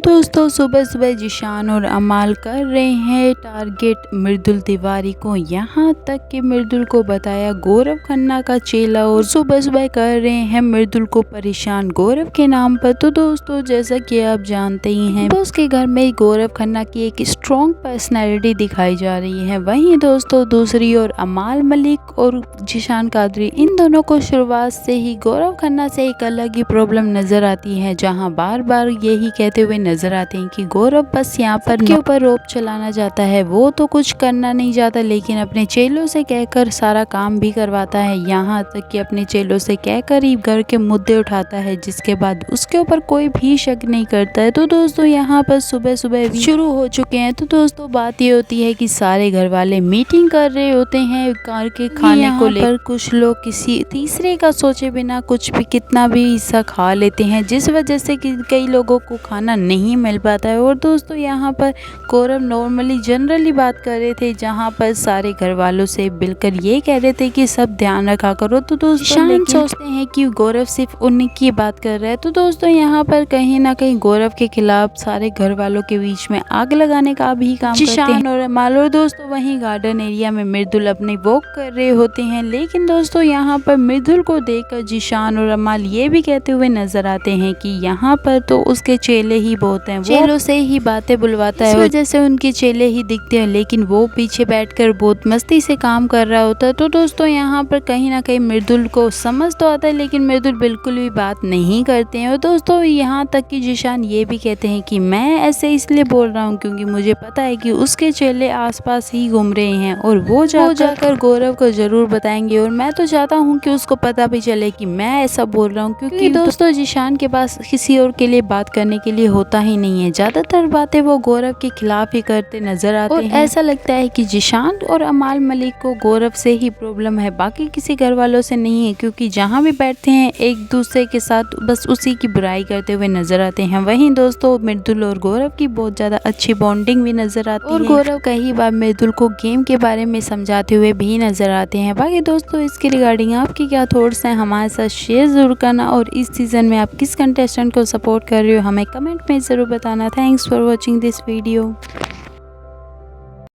दोस्तों सुबह सुबह जिशान और अमाल कर रहे हैं टारगेट मृदुल तिवारी को, यहाँ तक कि मृदुल को बताया गौरव खन्ना का चेला और सुबह सुबह कर रहे हैं मृदुल को परेशान गौरव के नाम पर। तो दोस्तों जैसा कि आप जानते ही हैं बॉस के घर में गौरव खन्ना की एक स्ट्रॉन्ग पर्सनैलिटी दिखाई जा रही है। वहीं दोस्तों दूसरी ओर अमाल मलिक और जिशान कादरी, इन दोनों को शुरुआत से ही गौरव खन्ना से एक अलग ही प्रॉब्लम नजर आती है, जहाँ बार बार यही कहते हुए नजर आते हैं कि गौरव बस यहाँ पर के ऊपर रोप चलाना चाहता है, वो तो कुछ करना नहीं चाहता, लेकिन अपने चेलों से कहकर सारा काम भी करवाता है। यहाँ तक कि अपने चेलों से कहकर ही घर के मुद्दे उठाता है, जिसके बाद उसके ऊपर कोई भी शक नहीं करता है। तो दोस्तों यहाँ पर सुबह सुबह शुरू हो चुके हैं। तो दोस्तों बात ये होती है कि सारे घर वाले मीटिंग कर रहे होते हैं घर के खाने को लेकर। कुछ लोग किसी तीसरे का सोचे बिना कुछ भी कितना भी हिस्सा खा लेते हैं, जिस वजह से कि कई लोगों को खाना नहीं मिल पाता है। और दोस्तों यहाँ पर गौरव नॉर्मली जनरली बात कर रहे थे, जहाँ पर सारे घर वालों से मिलकर ये कह रहे थे कि सब ध्यान रखा करो। तो दोस्तों सोचते हैं कि गौरव सिर्फ उन्हीं की बात कर रहा है। तो दोस्तों यहाँ पर कहीं ना कहीं गौरव के खिलाफ सारे घर वालों के बीच में आग लगाने का भी काम करते हैं और अमाल। और दोस्तों वहीं गार्डन एरिया में मृदुल अपनी वॉक कर रहे होते हैं, लेकिन दोस्तों यहाँ पर मृदुल को देखकर जिशान और अमाल ये भी कहते हुए नजर आते हैं कि यहाँ पर तो उसके चेले ही बहुत हैं, चेलों से ही बातें बुलवाता है, इस वजह से उनके चेले ही दिखते हैं, लेकिन वो पीछे बैठकर बहुत मस्ती से काम कर रहा होता है। तो दोस्तों यहाँ पर कहीं ना कहीं मृदुल को समझ तो आता है, लेकिन मृदुल बिल्कुल भी बात नहीं करते हैं। और दोस्तों यहाँ तक कि जिशान ये भी कहते हैं कि मैं ऐसे इसलिए बोल रहा हूँ क्योंकि मुझे पता है कि उसके चेले आसपास ही घूम रहे हैं और वो जाकर गौरव को जरूर बताएंगे, और मैं तो चाहता हूँ कि उसको पता भी चले कि मैं ऐसा बोल रहा हूँ, क्योंकि दोस्तों जिशान के पास किसी और के लिए बात करने के लिए होता ही नहीं है। ज्यादातर बातें वो गौरव के खिलाफ ही करते नजर आते हैं। ऐसा लगता है कि जिशान और अमाल मलिक को गौरव से ही प्रॉब्लम है, बाकी किसी घर वालों से नहीं है, क्योंकि जहाँ भी बैठते हैं एक दूसरे के साथ बस उसी की बुराई करते हुए नजर आते हैं। वहीं दोस्तों मृदुल और गौरव की बहुत ज्यादा अच्छी बॉन्डिंग भी नजर आती है और गौरव कई बार मृदुल को गेम के बारे में समझाते हुए भी नजर आते हैं। बाकी दोस्तों इसके रिगार्डिंग आपकी क्या थॉट्स हैं हमारे साथ शेयर जरूर करना, और इस सीजन में आप किस कंटेस्टेंट को सपोर्ट कर रहे हो हमें कमेंट में ज़रूर बताना। Thanks for watching this video.